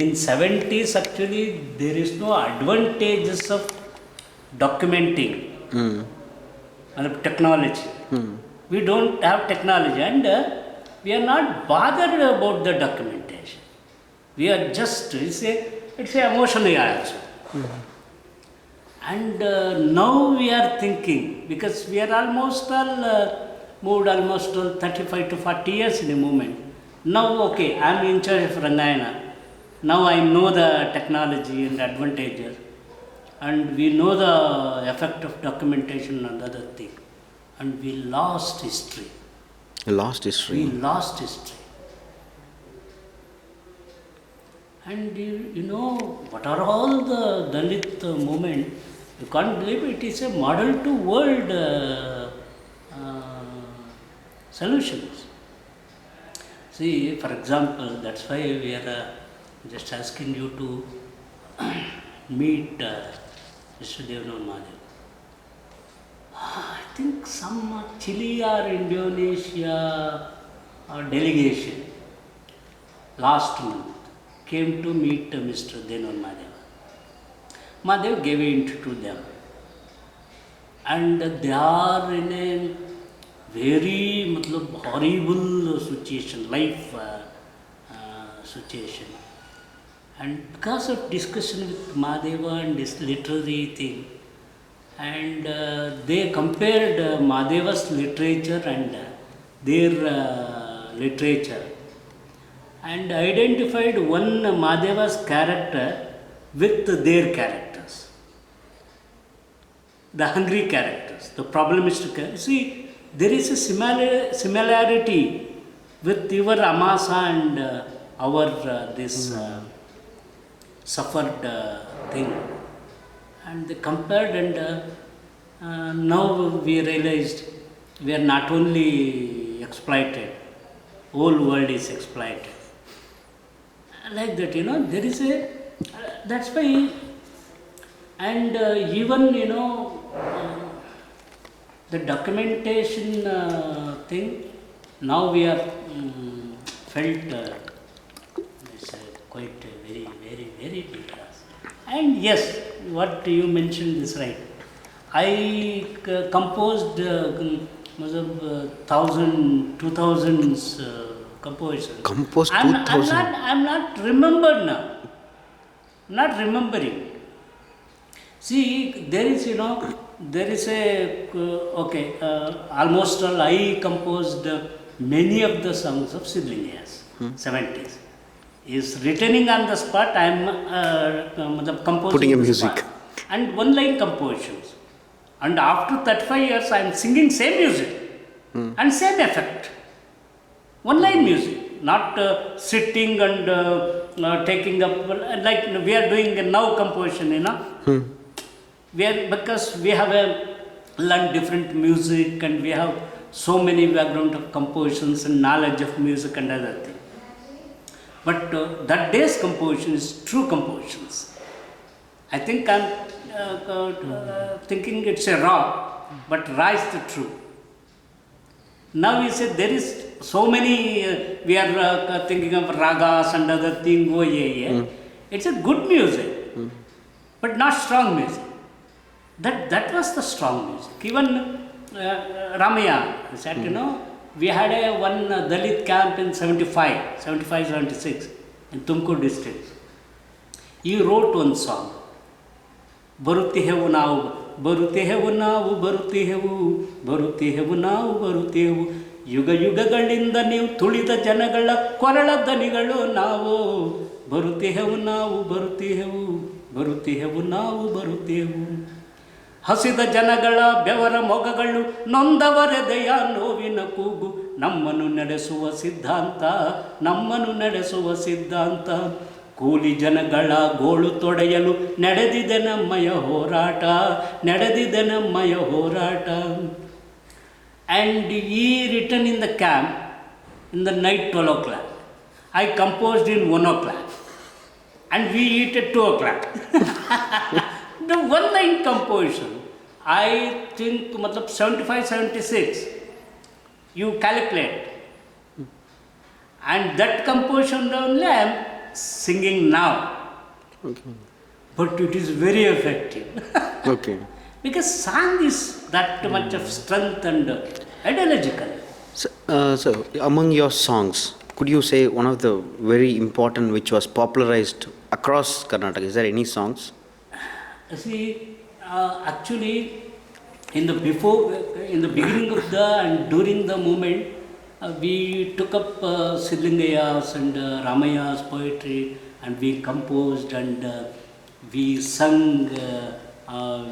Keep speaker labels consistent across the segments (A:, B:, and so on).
A: In 70s, actually, there is no advantages of documenting and technology. We don't have technology, and we are not bothered about the documentation. We are just, it's a emotional also. And now we are thinking, because we are almost all moved almost 35 to 40 years in a movement. Now, okay, I am in charge of Rangayana. Now I know the technology and advantages, and we know the effect of documentation and other thing. And we lost history.
B: Lost
A: We
B: history.
A: lost history. And you know, what are all the Dalit movement? You can't believe it is a model to world solutions. See, for example, that's why we are just asking you to meet Mr. Devanand Mahadev. I think some Chile or Indonesia delegation last month came to meet Mr. Devanand Mahadev. Mahadev gave it to them, and they are in a very horrible situation, life situation. And because of discussion with Mahadeva and this literary thing, and they compared Mahadeva's literature and their literature, and identified one Mahadeva's character with their characters, the hungry characters, the problematic characters. See, there is a similarity with your Amasa and our this suffered thing. And they compared, and now we realized we are not only exploited, whole world is exploited. Like that, you know, there is a, that's why, and even, you know, the documentation thing, now we are felt it's quite very big task. And yes, what you mentioned is right. I composed 2000s compositions.
B: Composed 2000.
A: I'm not remembered now. Not remembering. See, there is, you know, there is a, almost all I composed many of the songs of Sidlingayas, 70s. Is returning on the spot, I am composing.
B: Putting a
A: the
B: music.
A: spot. And one line compositions. And after 35 years, I am singing same music and same effect. One line music, not sitting and taking up, like we are doing now composition, you know. We are, because we have learned different music and we have so many background of compositions and knowledge of music and other things. But that day's composition is true compositions. I think I'm thinking it's a raw, but raw is the true. Now we say there is so many, we are thinking of ragas and other things, It's a good music, but not strong music. That was the strong music. Even Ramaya said, you know, we had one Dalit camp in 75, 76 in Tumkur district. He wrote one song. Barutihevu naavu, barutihevu naavu, barutihevu, barutihevu naavu, barutihevu. ಯುಗ ಯುಗಗಳಿಂದ ನೀವು ತುಳಿದ ಜನಗಳ ಕೊರಳ ದನಿಗಳು ನಾವು ಬರುತ್ತಿಹೆವು ನಾವು ಬರುತ್ತಿಹೆವು ಬರುತ್ತಿಹೆವು ನಾವು ಬರುತ್ತಿಹೆವು ಹಸಿದ ಜನಗಳ ಬೆವರ ಮೊಗಗಳು ನೊಂದವರೆದೆಯ ನೋವಿನ ಕೂಗು ನಮ್ಮನ್ನು ನಡೆಸುವ ಸಿದ್ಧಾಂತ ನಮ್ಮನ್ನು ನಡೆಸುವ ಸಿದ್ಧಾಂತ ಕೂಲಿ ಜನಗಳ ಗೋಳು ತೊಡೆಯಲು ನಡೆದಿದೆ ನಮ್ಮಯ ಹೋರಾಟ ನಡೆದಿದೆ ನಮ್ಮಯ ಹೋರಾಟ. And he written in the camp in the night 12 o'clock. I composed in 1 o'clock and we eat at 2 o'clock. The one line composition, I think 75, 76, you calculate. And that composition only I am singing now,
B: Okay.
A: but it is very effective.
B: Okay.
A: Because song is that much of strength and ideological.
B: So, among your songs, could you say one of the very important which was popularized across Karnataka? Is there any songs?
A: See, actually, in the beginning of the and during the movement, we took up Siddlingaya's and Ramaya's poetry, and we composed and we sung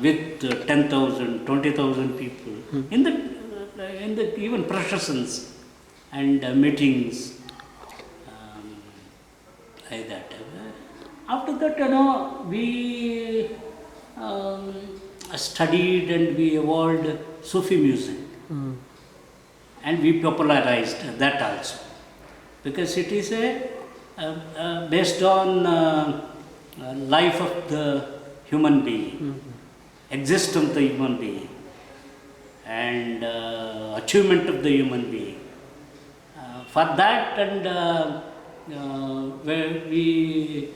A: with 10,000, 20,000 people in the even processions and meetings, like that. After that, we studied and we evolved Sufi music, and we popularized that also, because it is based on life of the human being, existence of the human being, and achievement of the human being. For that, and where we,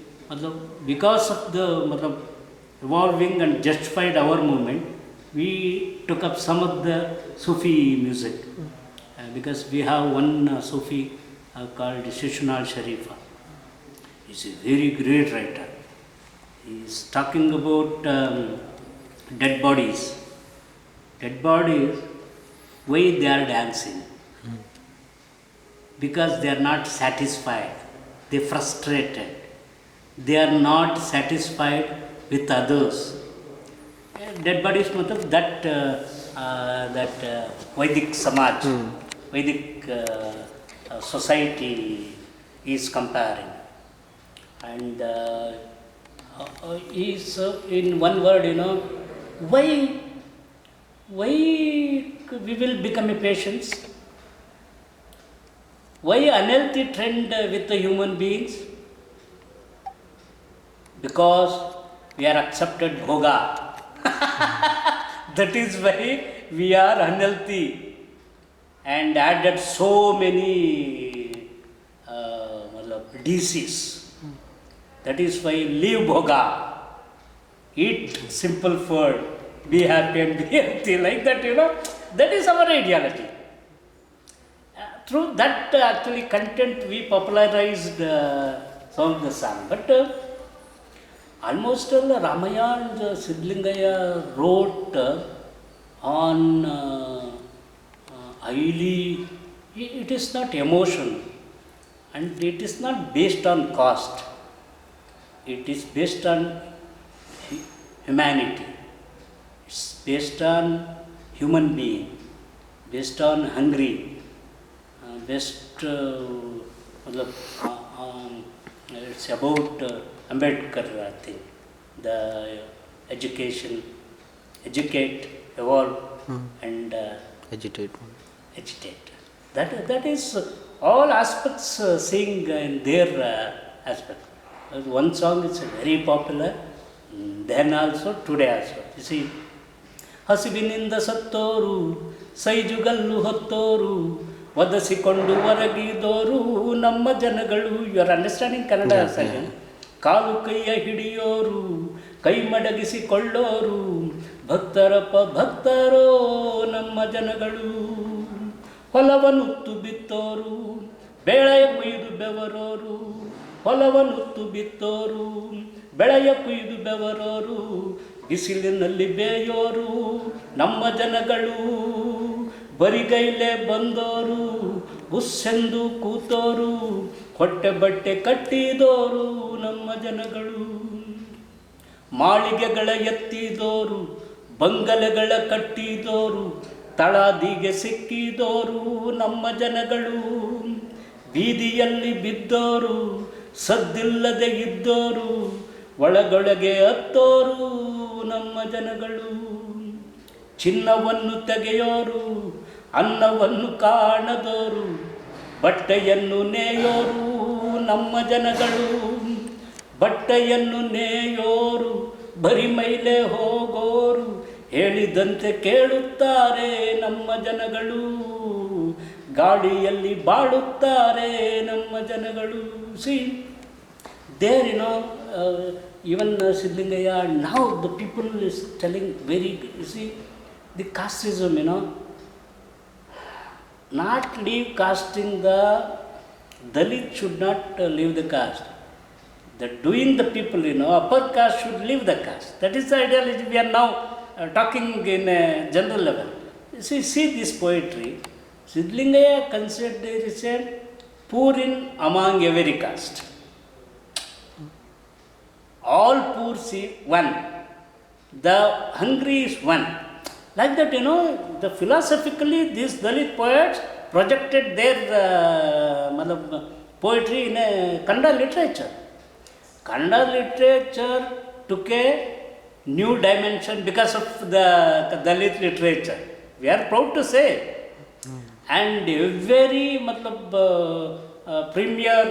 A: because of the evolving and justified our movement, we took up some of the Sufi music, because we have one Sufi called Shishunal Sharifa. He's a very great writer. He's talking about dead bodies. Dead bodies, why they are dancing? Because they are not satisfied. They are frustrated. They are not satisfied with others. Dead bodies, that Vedic Samaj, Vedic society is comparing. And is in one word, why we will become a patients? Why unhealthy trend with the human beings? Because we are accepted bhoga. That is why we are unhealthy and added so many disease. That is why leave bhoga, eat simple food, be happy and be healthy, like that, that is our ideology. Through that actually content we popularized some of the song, but almost all Ramaya and Siddlingaya wrote on highly, it is not emotion and it is not based on caste, it is based on humanity, it's based on human being, based on hungry, based it's about Ambedkar, I think, the education, educate, evolve, and
B: Agitate.
A: agitate. That is all aspects seeing in their aspect. One song is very popular, then also, today also. You see, ಹಸಿವಿನಿಂದ ಸತ್ತೋರು, ಸೈಜುಗಲ್ಲು ಹೊತ್ತೋರು, ಒದಸಿಕೊಂಡು ಹೊರಗಿದೋರು ನಮ್ಮ ಜನಗಳು. You are understanding Kannada ಸರಿ? ಕಾಲು ಕೈಯ ಹಿಡಿಯೋರು, ಕೈ ಮಡಗಿಸಿಕೊಳ್ಳೋರು, ಭಕ್ತರೋ ನಮ್ಮ ಜನಗಳು. ಹೊಲವನ್ನುತ್ತು ಬಿತ್ತೋರು, ಬೆಳೆಯ ಕುಯ್ದು ಬೆವರೋರು, ಹೊಲವನ್ನುತ್ತು ಬಿತ್ತೋರು, ಬೆಳೆಯ ಕುಯ್ದು ಬೆವರೋರು, ಬಿಸಿಲಿನಲ್ಲಿ ಬೇಯೋರು ನಮ್ಮ ಜನಗಳು. ಬರಿಗೈಲೆ ಬಂದೋರು, ಉಸ್ಸೆಂದು ಕೂತೋರು, ಹೊಟ್ಟೆ ಬಟ್ಟೆ ಕಟ್ಟಿದೋರು ನಮ್ಮ ಜನಗಳು. ಮಾಳಿಗೆಗಳ ಎತ್ತಿದೋರು, ಬಂಗಲೆಗಳ ಕಟ್ಟಿದೋರು, ತಳದಿಗೆ ಸಿಕ್ಕಿದೋರು ನಮ್ಮ ಜನಗಳು. ಬೀದಿಯಲ್ಲಿ ಬಿದ್ದೋರು, ಸದ್ದಿಲ್ಲದೆ ಇದ್ದೋರು, ಒಳಗೊಳಗೆ ಹತ್ತೋರು ನಮ್ಮ ಜನಗಳು. ಚಿನ್ನವನ್ನು ತೆಗೆಯೋರು, ಅನ್ನವನ್ನು ಕಾಣದೋರು, ಬಟ್ಟೆಯನ್ನು ನೇಯೋರು ನಮ್ಮ ಜನಗಳು. ಬಟ್ಟೆಯನ್ನು ನೇಯೋರು, ಬರಿ ಮೈಲೆ ಹೋಗೋರು, ಹೇಳಿದಂತೆ ಕೇಳುತ್ತಾರೆ ನಮ್ಮ ಜನಗಳು. ಗಾಳಿಯಲ್ಲಿ ಬಾಳುತ್ತಾರೆ ನಮ್ಮ ಜನಗಳು. C there, even Siddlingaya, now the people is telling very, you see, the casteism, not leave casting the Dalit should not leave the caste. The doing the people, upper caste should leave the caste. That is the ideology we are now talking in a general level. See this poetry. Siddlingaya considered there is a poor in among every caste. All poor see one. The hungry is one. Like that, the philosophically these Dalit poets projected their poetry in a Kannada literature. Kannada literature took a new dimension because of the Dalit literature. We are proud to say. And very premier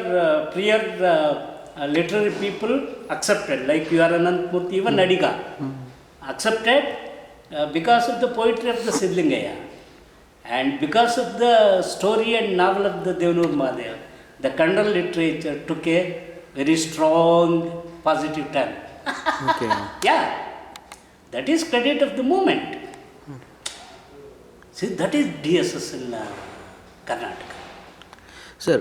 A: literary people accepted, like U.R. Anantmurthy, even Nadiga, accepted because of the poetry of the Siddlingaya. And because of the story and novel of the Devanur Mahadev, the Kannada literature took a very strong positive turn.
B: Okay.
A: Yeah, that is credit of the movement. See, that is DSS in Karnataka.
B: Sir,